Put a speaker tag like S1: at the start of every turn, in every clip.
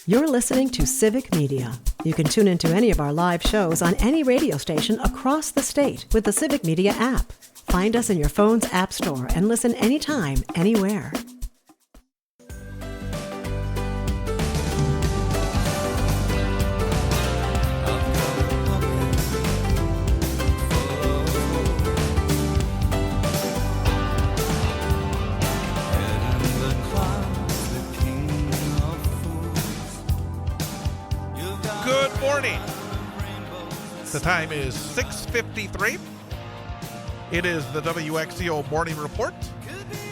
S1: You're listening to Civic Media. You can tune into any of our live shows on any radio station across the state with the Civic Media app. Find us in your phone's app store and listen anytime, anywhere.
S2: Good morning. The time is 6:53. It is the WXCO Morning Report,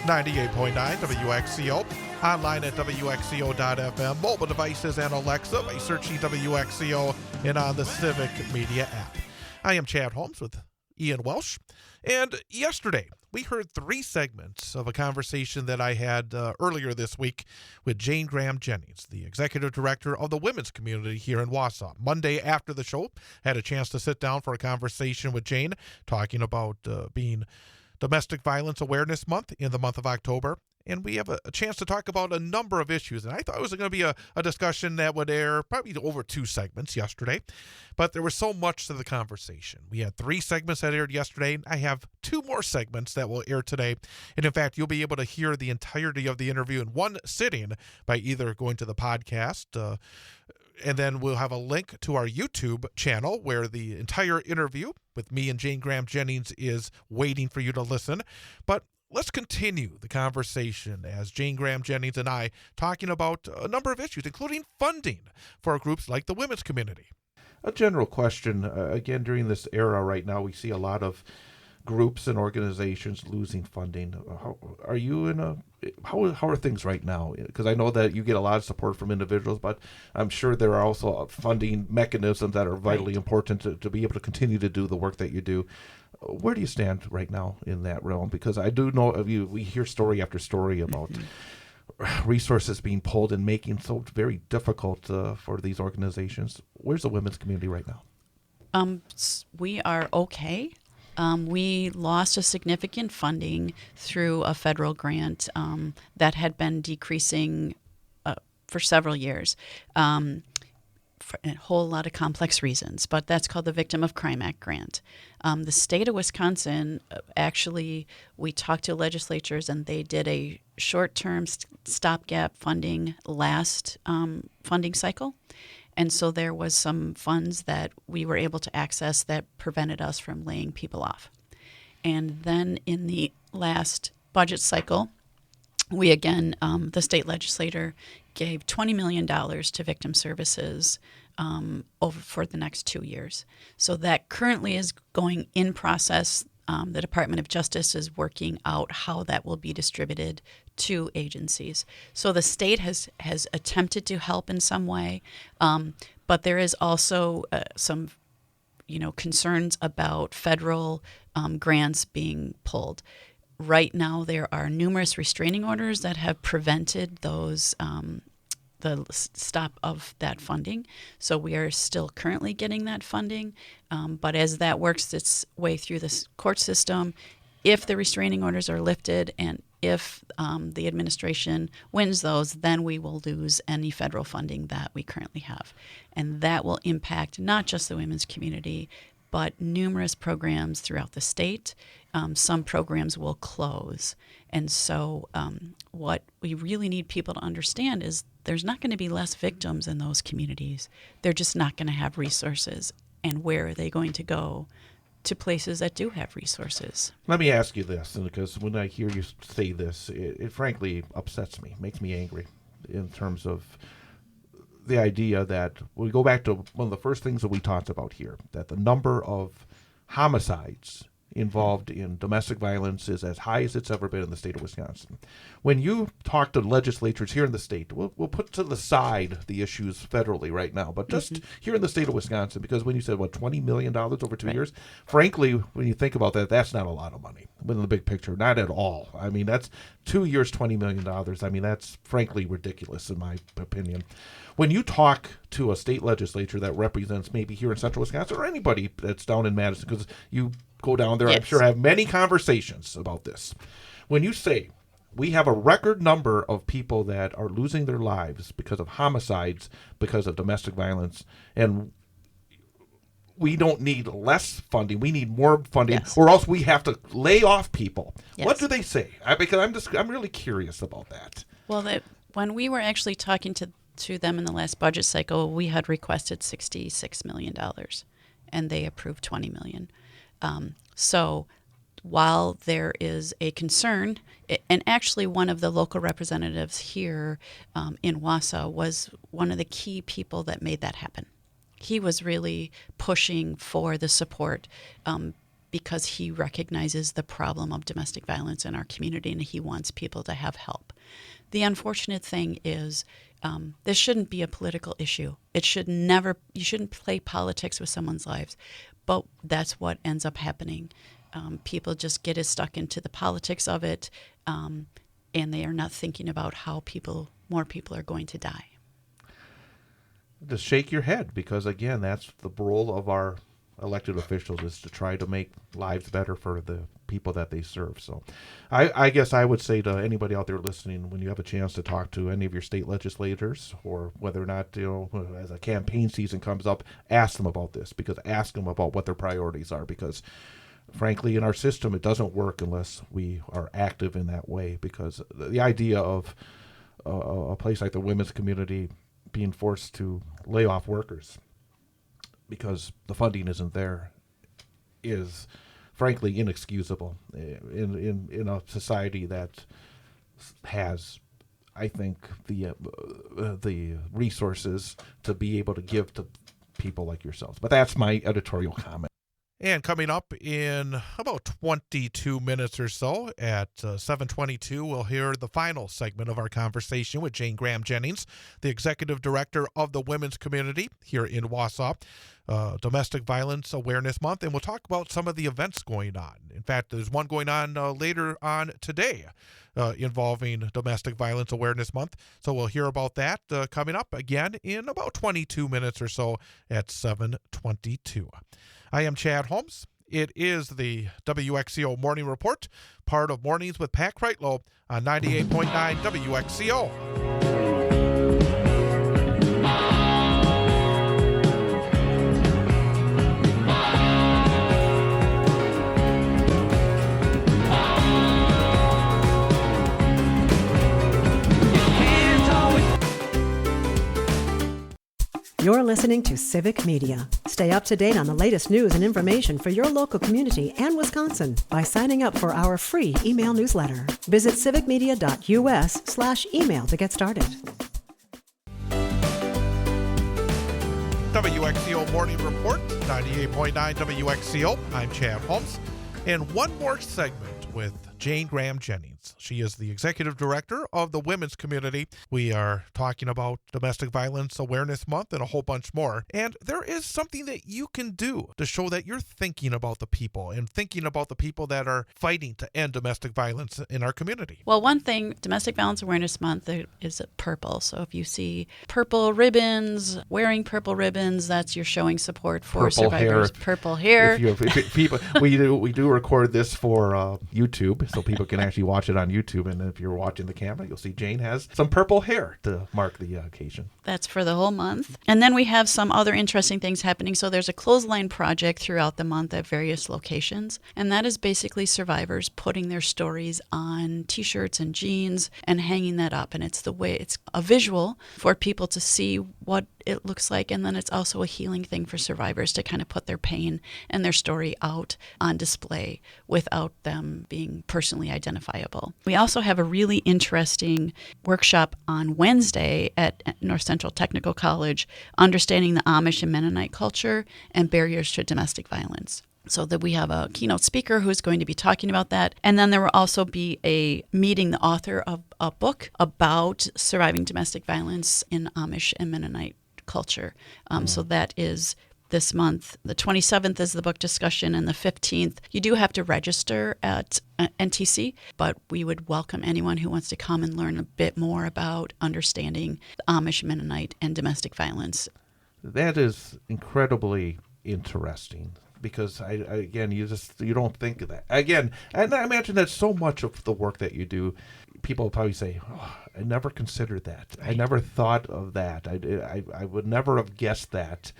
S2: 98.9 WXCO, online at WXCO.FM, mobile devices and Alexa by searching WXCO and on the Civic Media app. I am Chad Holmes with Ian Welsh, and yesterday we heard three segments of a conversation that I had earlier this week with Jane Graham-Jennings, the executive director of the women's community here in Wausau. Monday after the show, had a chance to sit down for a conversation with Jane, talking about being Domestic Violence Awareness Month in the month of October. And we have a chance to talk about a number of issues. And I thought it was going to be a discussion that would air probably over two segments yesterday. But there was so much to the conversation. We had three segments that aired yesterday. I have two more segments that will air today. And in fact, you'll be able to hear the entirety of the interview in one sitting by either going to the podcast, and then we'll have a link to our YouTube channel where the entire interview with me and Jane Graham-Jennings is waiting for you to listen. But let's continue the conversation as Jane Graham-Jennings and I talking about a number of issues, including funding for groups like the women's community. A general question, again, during this era right now, we see a lot of groups and organizations losing funding. How are things right now? Because I know that you get a lot of support from individuals, but I'm sure there are also funding mechanisms that are vitally important to be able to continue to do the work that you do. Where do you stand right now in that realm? Because I do know of you, we hear story after story about resources being pulled and making so very difficult for these organizations. Where's the women's community right now?
S3: We are okay. We lost a significant funding through a federal grant that had been decreasing for several years. For a whole lot of complex reasons, but that's called the Victim of Crime Act grant. The state of Wisconsin, actually, we talked to legislatures and they did a short-term stopgap funding last funding cycle. And so there was some funds that we were able to access that prevented us from laying people off. And then in the last budget cycle, we again, the state legislator gave $20 million to victim services over for the next 2 years. So that currently is going in process. The Department of Justice is working out how that will be distributed to agencies. So the state has attempted to help in some way, but there is also some concerns about federal grants being pulled. Right now, there are numerous restraining orders that have prevented those the stop of that funding. So we are still currently getting that funding, but as that works its way through the court system, if the restraining orders are lifted and if the administration wins those, then we will lose any federal funding that we currently have. And that will impact not just the women's community, but numerous programs throughout the state. Some programs will close. And so what we really need people to understand is there's not going to be less victims in those communities. They're just not going to have resources. And where are they going to go? To places that do have resources.
S2: Let me ask you this, because when I hear you say this, it frankly upsets me, makes me angry in terms of the idea that we go back to one of the first things that we talked about here, that the number of homicides involved in domestic violence is as high as it's ever been in the state of Wisconsin. When you talk to legislatures here in the state, we'll put to the side the issues federally right now, but just here in the state of Wisconsin, because when you said, $20 million over 2 years? Frankly, when you think about that, that's not a lot of money in the big picture, not at all. I mean, that's 2 years, $20 million. I mean, that's frankly ridiculous in my opinion. When you talk to a state legislature that represents maybe here in central Wisconsin or anybody that's down in Madison, because you go down there, yes. I'm sure have many conversations about this. When you say we have a record number of people that are losing their lives because of homicides, because of domestic violence, and we don't need less funding. We need more funding,
S3: Yes.
S2: or else we have to lay off people.
S3: Yes.
S2: What do they say? Because I'm really curious about that.
S3: Well, when we were actually talking to them in the last budget cycle, we had requested $66 million, and they approved $20 million. So while there is a concern, and actually one of the local representatives here in Wausau was one of the key people that made that happen. He was really pushing for the support because he recognizes the problem of domestic violence in our community, and he wants people to have help. The unfortunate thing is this shouldn't be a political issue. You shouldn't play politics with someone's lives, but that's what ends up happening. People just get stuck into the politics of it, and they are not thinking about how more people are going to die.
S2: Just shake your head, because again, that's the role of our elected officials, is to try to make lives better for the people that they serve. So I guess I would say to anybody out there listening, when you have a chance to talk to any of your state legislators, or whether or not, as a campaign season comes up, ask them about this, because ask them about what their priorities are, because frankly, in our system, it doesn't work unless we are active in that way, because the idea of a place like the women's community being forced to lay off workers because the funding isn't there is frankly inexcusable in a society that has, I think, the resources to be able to give to people like yourselves. But that's my editorial comment. And coming up in about 22 minutes or so at 7:22, we'll hear the final segment of our conversation with Jane Graham-Jennings, the Executive Director of the Women's Community here in Wausau, Domestic Violence Awareness Month, and we'll talk about some of the events going on. In fact, there's one going on later on today involving Domestic Violence Awareness Month, so we'll hear about that coming up again in about 22 minutes or so at 7:22. I am Chad Holmes. It is the WXCO Morning Report, part of Mornings with Pat Kreitlow on 98.9 WXCO.
S1: You're listening to Civic Media. Stay up to date on the latest news and information for your local community and Wisconsin by signing up for our free email newsletter. Visit civicmedia.us/email to get started.
S2: WXCO Morning Report, 98.9 WXCO. I'm Chad Holmes. And one more segment with Jane Graham-Jennings. She is the Executive Director of the Women's Community. We are talking about Domestic Violence Awareness Month and a whole bunch more. And there is something that you can do to show that you're thinking about the people and thinking about the people that are fighting to end domestic violence in our community.
S3: Well, one thing, Domestic Violence Awareness Month is purple. So if you see purple ribbons, wearing purple ribbons, that's you're showing support for
S2: purple
S3: survivors.
S2: Hair.
S3: Purple hair.
S2: If people, we do record this for YouTube, so people can actually watch it on YouTube. And if you're watching the camera, you'll see Jane has some purple hair to mark the occasion.
S3: That's for the whole month. And then we have some other interesting things happening. So there's a clothesline project throughout the month at various locations. And that is basically survivors putting their stories on T-shirts and jeans and hanging that up. And it's a visual for people to see what it looks like. And then it's also a healing thing for survivors to kind of put their pain and their story out on display without them being personally identifiable. We also have a really interesting workshop on Wednesday at North Central Technical College, understanding the Amish and Mennonite culture and barriers to domestic violence. So that we have a keynote speaker who's going to be talking about that. And then there will also be a meeting the author of a book about surviving domestic violence in Amish and Mennonite culture. So that is this month. The 27th is the book discussion, and the 15th, you do have to register at NTC, but we would welcome anyone who wants to come and learn a bit more about understanding the Amish, Mennonite, and domestic violence.
S2: That is incredibly interesting. Because you don't think of that. Again, and I imagine that so much of the work that you do, people probably say, oh, I never considered that. Right. I never thought of that. I would never have guessed that.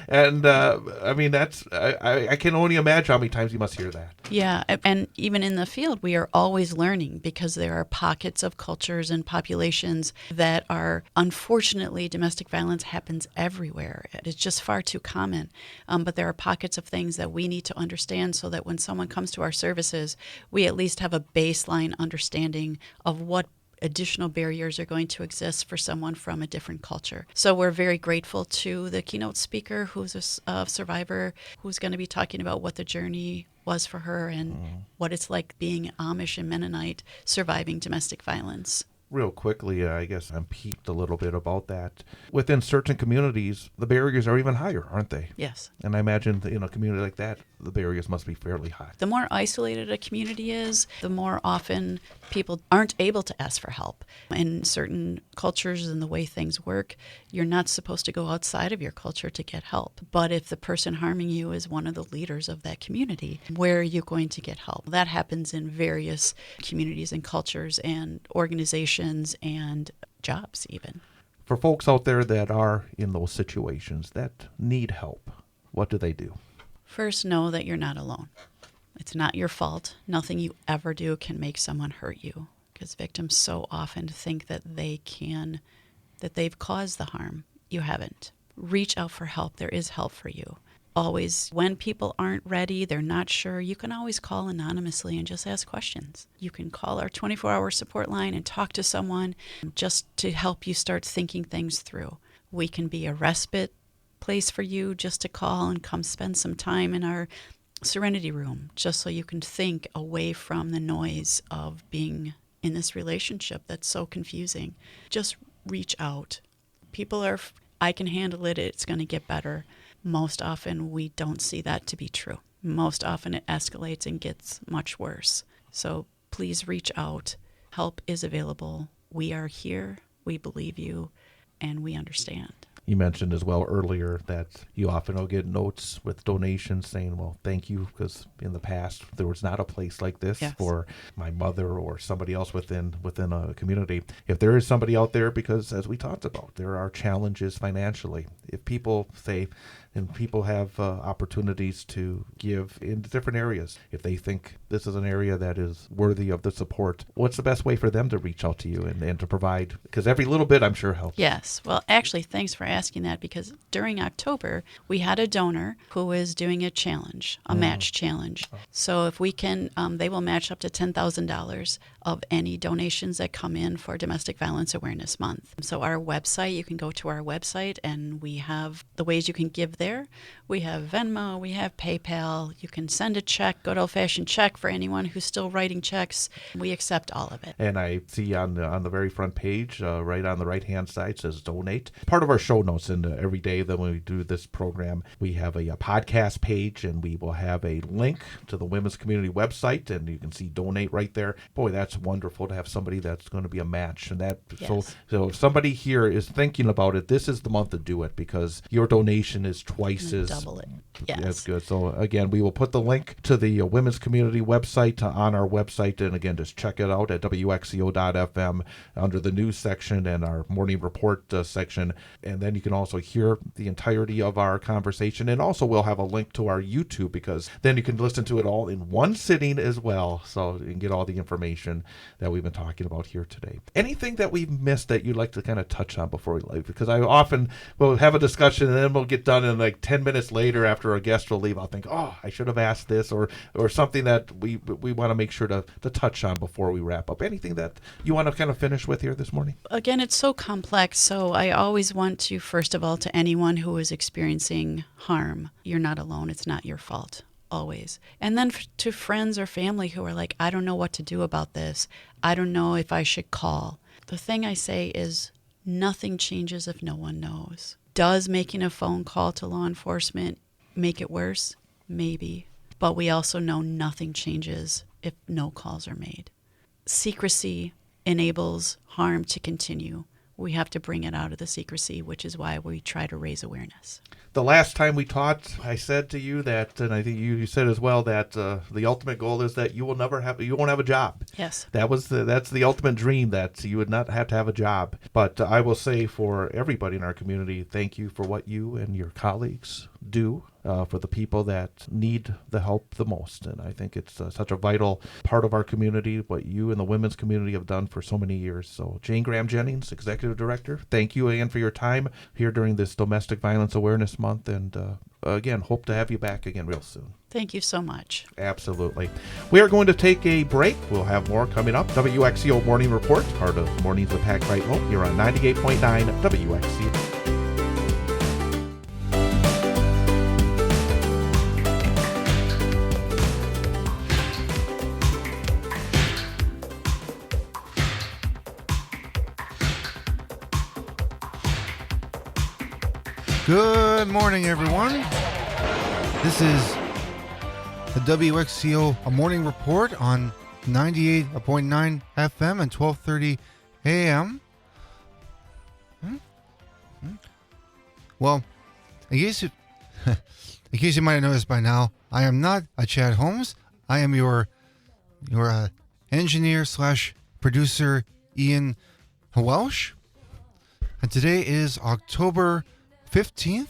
S2: And I mean, I can only imagine how many times you must hear that.
S3: Yeah, and even in the field, we are always learning because there are pockets of cultures and populations that are, unfortunately, domestic violence happens everywhere. It's just far too common. But there are pockets of things that we need to understand so that when someone comes to our services, we at least have a baseline understanding of what additional barriers are going to exist for someone from a different culture. So we're very grateful to the keynote speaker who's a survivor who's going to be talking about what the journey was for her and what it's like being Amish and Mennonite surviving domestic violence.
S2: Real quickly, I guess I'm piqued a little bit about that. Within certain communities, the barriers are even higher, aren't they?
S3: Yes.
S2: And I imagine in a community like that, the barriers must be fairly high.
S3: The more isolated a community is, the more often people aren't able to ask for help. In certain cultures and the way things work, you're not supposed to go outside of your culture to get help. But if the person harming you is one of the leaders of that community, where are you going to get help? That happens in various communities and cultures and organizations and jobs even.
S2: For folks out there that are in those situations that need help, what do they do?
S3: First, know that you're not alone. It's not your fault. Nothing you ever do can make someone hurt you, because victims so often think that they've caused the harm. You haven't. Reach out for help. There is help for you. Always, when people aren't ready, they're not sure, you can always call anonymously and just ask questions. You can call our 24-hour support line and talk to someone just to help you start thinking things through. We can be a respite place for you just to call and come spend some time in our Serenity Room, just so you can think away from the noise of being in this relationship that's so confusing. Just reach out. People are, I can handle it, it's going to get better. Most often we don't see that to be true. Most often it escalates and gets much worse. So please reach out. Help is available. We are here. We believe you, and we understand.
S2: You mentioned as well earlier that you often will get notes with donations saying, well, thank you, because in the past there was not a place like this for my mother or somebody else within a community. If there is somebody out there, because as we talked about, there are challenges financially. If people say, and people have opportunities to give in different areas, if they think this is an area that is worthy of the support, what's the best way for them to reach out to you and to provide? Because every little bit, I'm sure, helps.
S3: Yes. Well, actually, thanks for asking that, because during October, we had a donor who is doing a challenge, a match challenge. So if we can, they will match up to $10,000 of any donations that come in for Domestic Violence Awareness Month. So our website, you can go to our website, and we have the ways you can give there. We have Venmo, we have PayPal. You can send a check, good old-fashioned check for anyone who's still writing checks. We accept all of it.
S2: And I see on the very front page, right on the right-hand side, says donate. Part of our show notes, and every day that when we do this program, we have a podcast page, and we will have a link to the Women's Community website, and you can see donate right there. Boy, that's wonderful to have somebody that's going to be a match. And that so if somebody here is thinking about it, this is the month to do it, because your donation is twice as
S3: double it. Yes.
S2: That's good. So again, we will put the link to the Women's Community website on our website, and again, just check it out at wxco.fm under the news section and our morning report section, and then you can also hear the entirety of our conversation, and also we'll have a link to our YouTube, because then you can listen to it all in one sitting as well, so you can get all the information that we've been talking about here today. Anything that we've missed that you'd like to kind of touch on before we leave? Because I often will have a discussion and then we'll get done, and like 10 minutes later after a guest will leave, I'll think, oh, I should have asked this, or something that we want to make sure to touch on before we wrap up. Anything that you want to kind of finish with here this morning? Again,
S3: it's so complex, so I always want to, first of all, to anyone who is experiencing harm, you're not alone. It's not your fault. Always. And then to friends or family who are like, I don't know what to do about this. I don't know if I should call. The thing I say is nothing changes if no one knows. Does making a phone call to law enforcement make it worse? Maybe. But we also know nothing changes if no calls are made. Secrecy enables harm to continue. we have to bring it out of the secrecy, which is why we try to raise awareness.
S2: The last time we talked, I said to you that, and I think you said as well, that the ultimate goal is that you won't have a job.
S3: Yes.
S2: That's the ultimate dream, that you would not have to have a job. But I will say, for everybody in our community, thank you for what you and your colleagues do for the people that need the help the most. And I think it's such a vital part of our community, what you and the women's community have done for so many years. So Jane Graham Jennings, Executive Director, thank you again for your time here during this Domestic Violence Awareness Month. And again, hope to have you back again real soon.
S3: Thank you so much.
S2: Absolutely. We are going to take a break. We'll have more coming up. WXCO Morning Report, part of Mornings with Pat Crighton here on 98.9 WXCO.
S4: Good morning, everyone. This is the WXCO Morning Report on 98.9 FM and 12:30 a.m. Well, in case you might have noticed by now, I am not a Chad Holmes. I am your engineer / producer, Ian Welsh. And today is October 15th.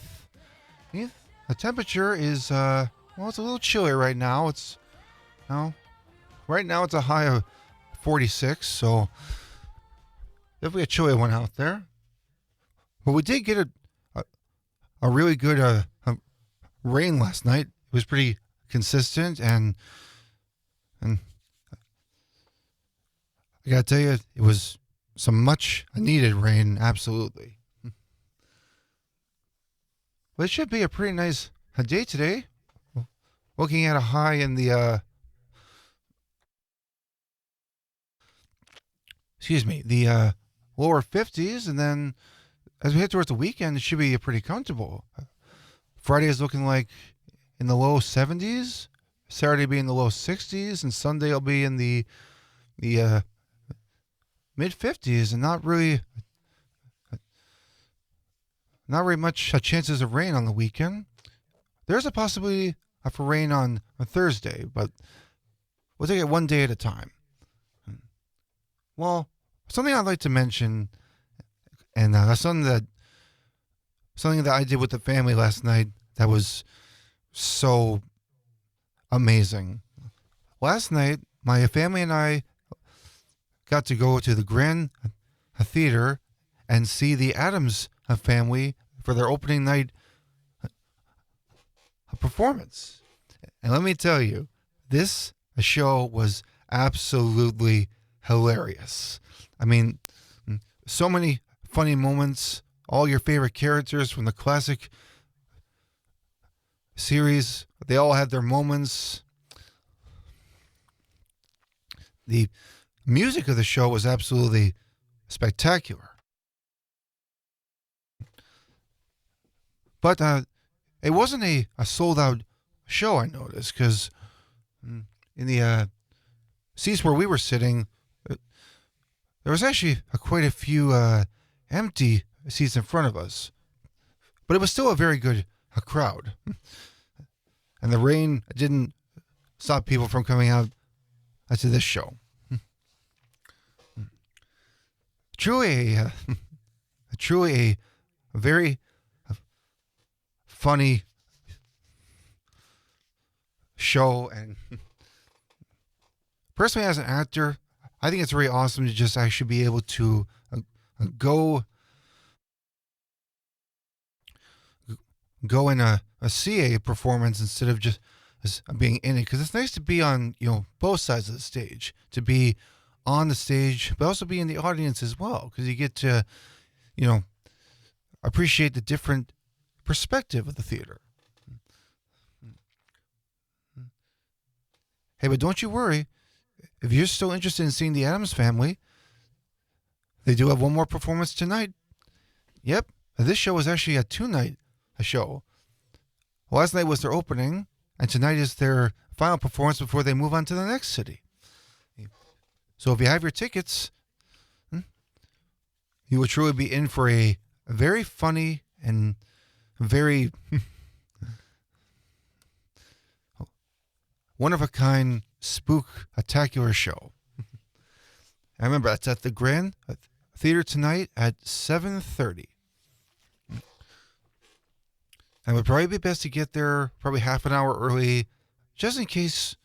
S4: The temperature is it's a little chilly right now. Right now it's a high of 46, so definitely a chilly one out there. But we did get a really good rain last night. It was pretty consistent, and I gotta tell you, it was some much needed rain, absolutely. Well, it should be a pretty nice day today. Looking at a high in the lower 50s, and then as we head towards the weekend, it should be pretty comfortable. Friday is looking like in the low 70s, Saturday be in the low 60s, and Sunday will be in the mid 50s, and not really much chances of rain on the weekend. There's a possibility for rain on a Thursday, but we'll take it one day at a time. Well, something I'd like to mention, and that's something that I did with the family last night that was so amazing. Last night, my family and I got to go to the Grand Theater and see the Addams Family for their opening night performance. And let me tell you, this show was absolutely hilarious. I mean, so many funny moments, all your favorite characters from the classic series, they all had their moments. The music of the show was absolutely spectacular. But it wasn't a sold-out show, I noticed, because in the seats where we were sitting, there was actually quite a few empty seats in front of us. But it was still a very good crowd. And the rain didn't stop people from coming out to this show. Truly a very funny show, and personally, as an actor, I think it's very awesome to just actually be able to go and see a performance instead of just being in it, because it's nice to be on both sides of the stage, to be on the stage but also be in the audience as well, because you get to appreciate the different perspective of the theater. Hey, but don't you worry. If you're still interested in seeing the Addams Family, they do have one more performance tonight. Yep, this show is actually a two-night show. Last night was their opening, and tonight is their final performance before they move on to the next city. So if you have your tickets, you will truly be in for a very funny and very one-of-a-kind spook-tacular show. I remember that's at the Grand Theater tonight at 7:30. And it would probably be best to get there probably half an hour early, just in case,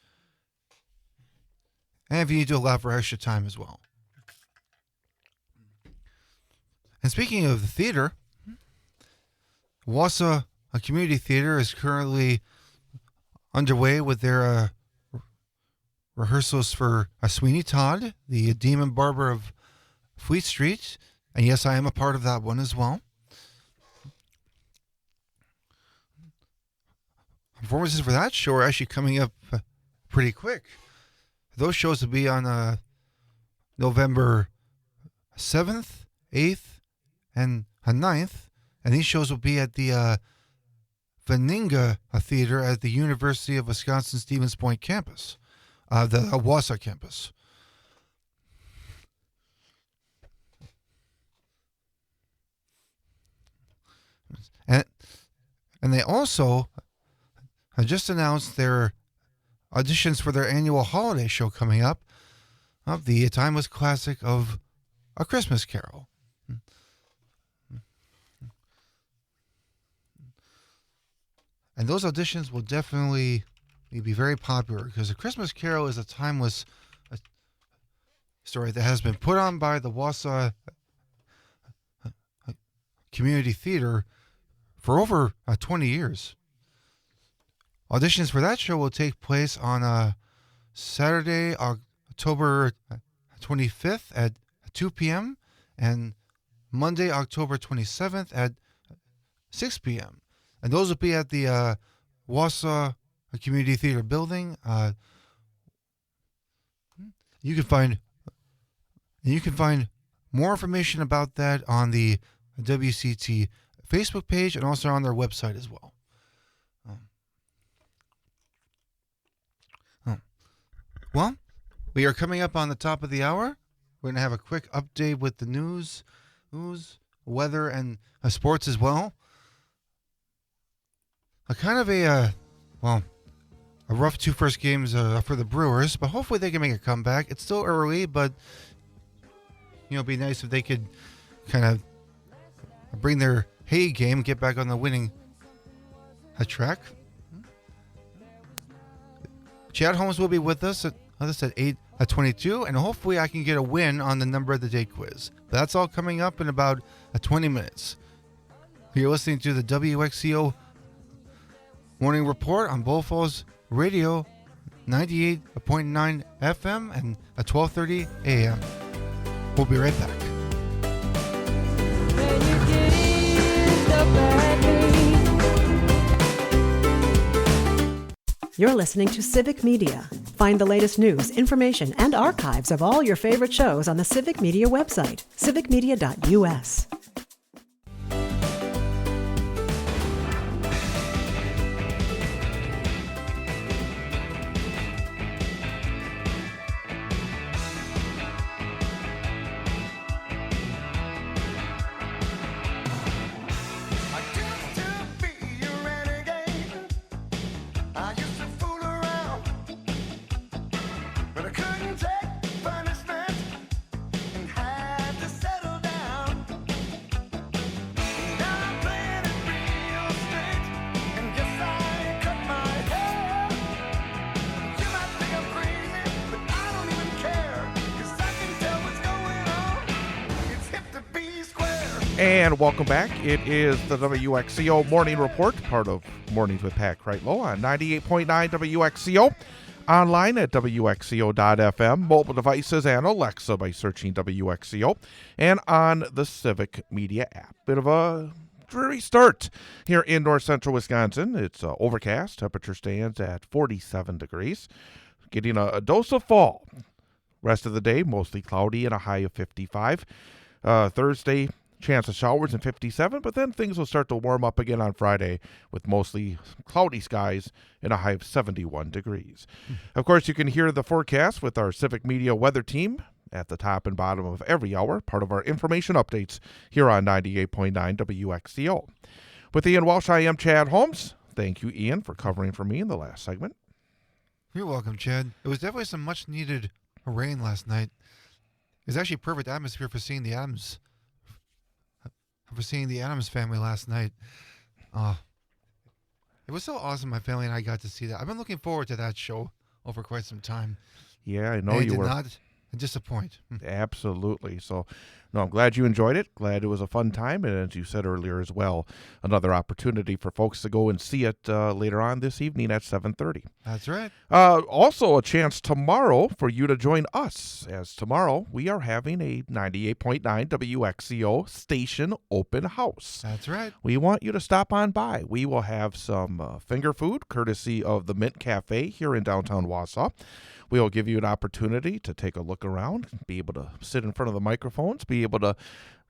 S4: and if you need to allow for extra time as well. And speaking of the theater, Wausau Community Theater is currently underway with their rehearsals for Sweeney Todd, the Demon Barber of Fleet Street. And yes, I am a part of that one as well. Performances for that show are actually coming up pretty quick. Those shows will be on November 7th, 8th, and 9th. And these shows will be at the Veninga Theater at the University of Wisconsin-Stevens Point campus, the Wausau campus. And they also just announced their auditions for their annual holiday show coming up, of the timeless classic of A Christmas Carol. And those auditions will definitely be very popular because A Christmas Carol is a timeless story that has been put on by the Wausau Community Theater for over 20 years. Auditions for that show will take place on Saturday, October 25th at 2 p.m. and Monday, October 27th at 6 p.m. And those will be at the Wausau Community Theater building. You can find more information about that on the WCT Facebook page and also on their website as well. Well, we are coming up on the top of the hour. We're going to have a quick update with the news, weather, and sports as well. A rough two first games for the Brewers, but hopefully they can make a comeback. It's still early, but it'd be nice if they could kind of bring their hay game, get back on the winning track. Chad Holmes will be with us at 8:22, and hopefully I can get a win on the number of the day quiz. But that's all coming up in about 20 minutes. You're listening to the WXCO Morning Report on Bull Falls Radio, 98.9 FM and at 12:30 a.m. We'll be right back.
S1: You're listening to Civic Media. Find the latest news, information, and archives of all your favorite shows on the Civic Media website, civicmedia.us.
S2: And welcome back. It is the WXCO Morning Report, part of Mornings with Pat Kreitlow on 98.9 WXCO, online at WXCO.FM, mobile devices and Alexa by searching WXCO, and on the Civic Media app. Bit of a dreary start here in north central Wisconsin. It's overcast. Temperature stands at 47 degrees. Getting a dose of fall. Rest of the day, mostly cloudy and a high of 55. Thursday, chance of showers and 57, but then things will start to warm up again on Friday with mostly cloudy skies and a high of 71 degrees. Of course, you can hear the forecast with our Civic Media weather team at the top and bottom of every hour, part of our information updates here on 98.9 WXCO. With Ian Walsh, I am Chad Holmes. Thank you, Ian, for covering for me in the last segment.
S4: You're welcome, Chad. It was definitely some much-needed rain last night. It was actually a perfect atmosphere for seeing the Adams family last night. It was so awesome my family and I got to see that. I've been looking forward to that show over quite some time.
S2: Yeah, I know you were.
S4: Did not disappoint.
S2: Absolutely. So, no, I'm glad you enjoyed it. Glad it was a fun time. And as you said earlier as well, another opportunity for folks to go and see it later on this evening at 7:30.
S4: That's right.
S2: Also, a chance tomorrow for you to join us, as tomorrow we are having a 98.9 WXCO station open house.
S4: That's right.
S2: We want you to stop on by. We will have some finger food courtesy of the Mint Cafe here in downtown Wausau. We'll give you an opportunity to take a look around, be able to sit in front of the microphones, be able to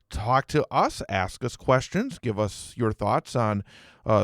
S2: talk to us, ask us questions, give us your thoughts on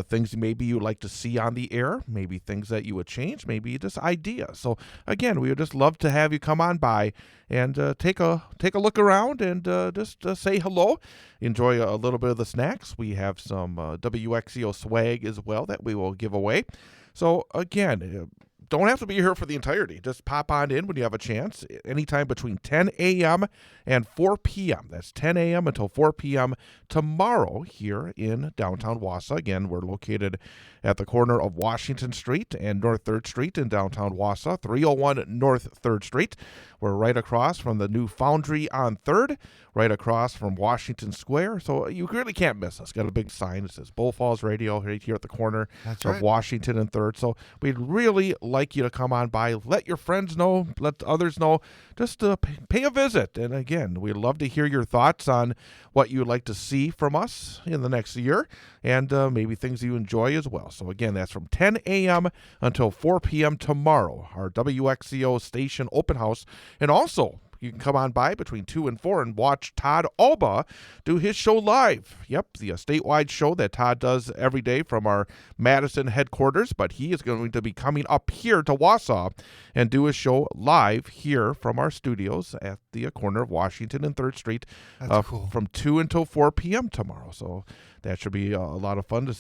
S2: things maybe you'd like to see on the air, maybe things that you would change, maybe just ideas. So, again, we would just love to have you come on by and take a look around and just say hello. Enjoy a little bit of the snacks. We have some WXCO swag as well that we will give away. So, again, don't have to be here for the entirety. Just pop on in when you have a chance, anytime between 10 a.m. and 4 p.m. That's 10 a.m. until 4 p.m. tomorrow here in downtown Wausau. Again, we're located at the corner of Washington Street and North 3rd Street in downtown Wausau, 301 North 3rd Street. We're right across from the new Foundry on 3rd, right across from Washington Square. So you really can't miss us. Got a big sign that says Bull Falls Radio right here at the corner of Washington and 3rd. So we'd really like you to come on by. Let your friends know. Let others know. Just pay a visit. And again, we'd love to hear your thoughts on what you'd like to see from us in the next year and maybe things you enjoy as well. So again, that's from 10 a.m. until 4 p.m. tomorrow, our WXCO station open house. And also, you can come on by between 2 and 4 and watch Todd Alba do his show live. Yep, the statewide show that Todd does every day from our Madison headquarters, but he is going to be coming up here to Wausau and do his show live here from our studios at the corner of Washington and 3rd Street.
S4: That's cool.
S2: From 2 until 4 p.m. tomorrow. So that should be a lot of fun to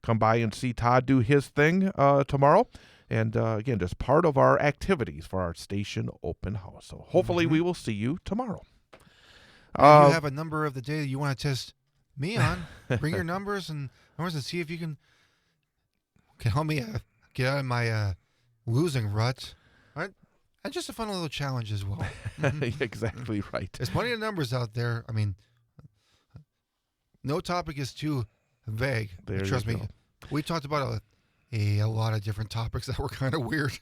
S2: come by and see Todd do his thing tomorrow. And again, just part of our activities for our station open house. So hopefully we will see you tomorrow.
S4: If you have a number of the day that you want to test me on, bring your numbers and see if you can help me get out of my losing rut. Right? And just a fun little challenge as well.
S2: Exactly right.
S4: There's plenty of numbers out there. I mean, no topic is too vague. Trust me. We talked about a lot of different topics that were kind of weird.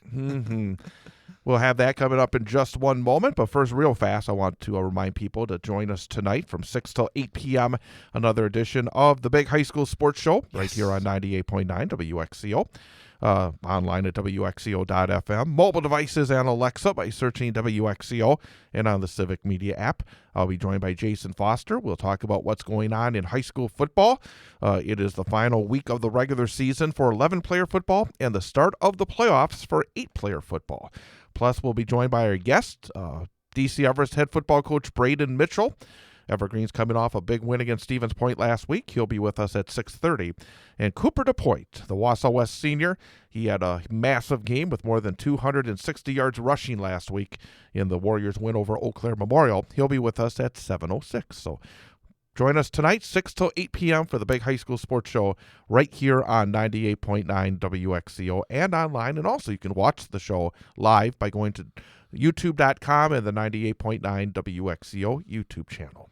S2: We'll have that coming up in just one moment. But first, real fast, I want to remind people to join us tonight from 6 till 8 p.m. Another edition of the Big High School Sports Show right here on 98.9 WXCO. Online at WXCO.FM, mobile devices and Alexa by searching WXCO, and on the Civic Media app. I'll be joined by Jason Foster. We'll talk about what's going on in high school football. It is the final week of the regular season for 11-player football and the start of the playoffs for 8-player football. Plus, we'll be joined by our guest, DC Everest head football coach Braden Mitchell. Evergreen's coming off a big win against Stevens Point last week. He'll be with us at 6:30. And Cooper DePoint, the Wausau West senior, he had a massive game with more than 260 yards rushing last week in the Warriors' win over Eau Claire Memorial. He'll be with us at 7:06. So join us tonight, 6 till 8 p.m. for the Big High School Sports Show right here on 98.9 WXCO and online. And also you can watch the show live by going to YouTube.com and the 98.9 WXCO YouTube channel.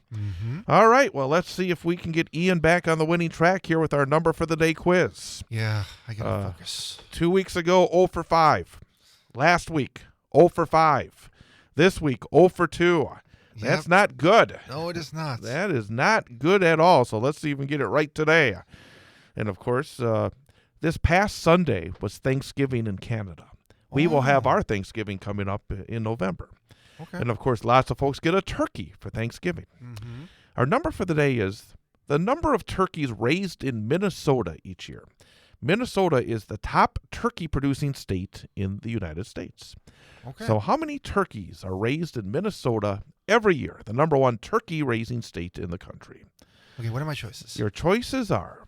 S2: All right, well, let's see if we can get Ian back on the winning track here with our number for the day quiz.
S4: Yeah, I got to focus.
S2: 2 weeks ago, 0 for 5. Last week, 0 for 5. This week, 0 for 2. Yep. That's not good.
S4: No, it is not.
S2: That is not good at all, so let's see if we can get it right today. And, of course, this past Sunday was Thanksgiving in Canada. We will have our Thanksgiving coming up in November.
S4: Okay.
S2: And, of course, lots of folks get a turkey for Thanksgiving. Our number for the day is the number of turkeys raised in Minnesota each year. Minnesota is the top turkey-producing state in the United States.
S4: Okay.
S2: So how many turkeys are raised in Minnesota every year? The number one turkey-raising state in the country.
S4: Okay, what are my choices?
S2: Your choices are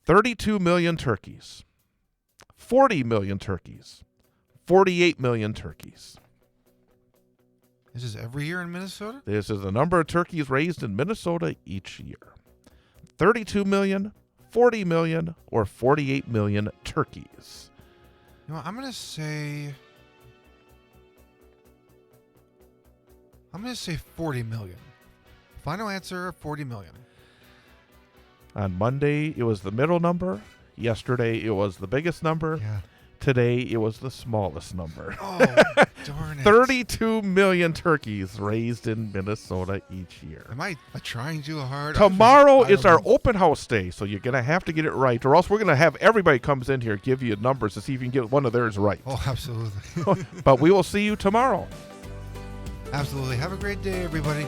S2: 32 million turkeys, 40 million turkeys, 48 million turkeys.
S4: This is every year in Minnesota?
S2: This is the number of turkeys raised in Minnesota each year. 32 million, 40 million, or 48 million turkeys.
S4: You know what, I'm going to say 40 million. Final answer, 40 million.
S2: On Monday, it was the middle number. Yesterday, it was the biggest number.
S4: Yeah.
S2: Today, it was the smallest number.
S4: Oh, darn it.
S2: 32 million turkeys raised in Minnesota each year.
S4: Am I trying too hard?
S2: Tomorrow
S4: I
S2: is
S4: don't
S2: our
S4: know.
S2: open house day, so you're going to have to get it right, or else we're going to have everybody comes in here give you numbers to see if you can get one of theirs right.
S4: Oh, absolutely.
S2: But we will see you tomorrow.
S4: Absolutely. Have a great day, everybody.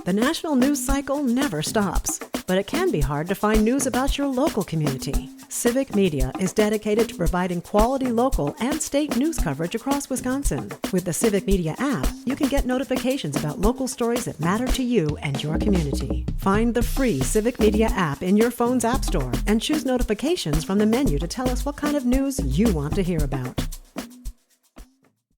S1: The national news cycle never stops, but it can be hard to find news about your local community. Civic Media is dedicated to providing quality local and state news coverage across Wisconsin. With the Civic Media app, you can get notifications about local stories that matter to you and your community. Find the free Civic Media app in your phone's app store and choose notifications from the menu to tell us what kind of news you want to hear about.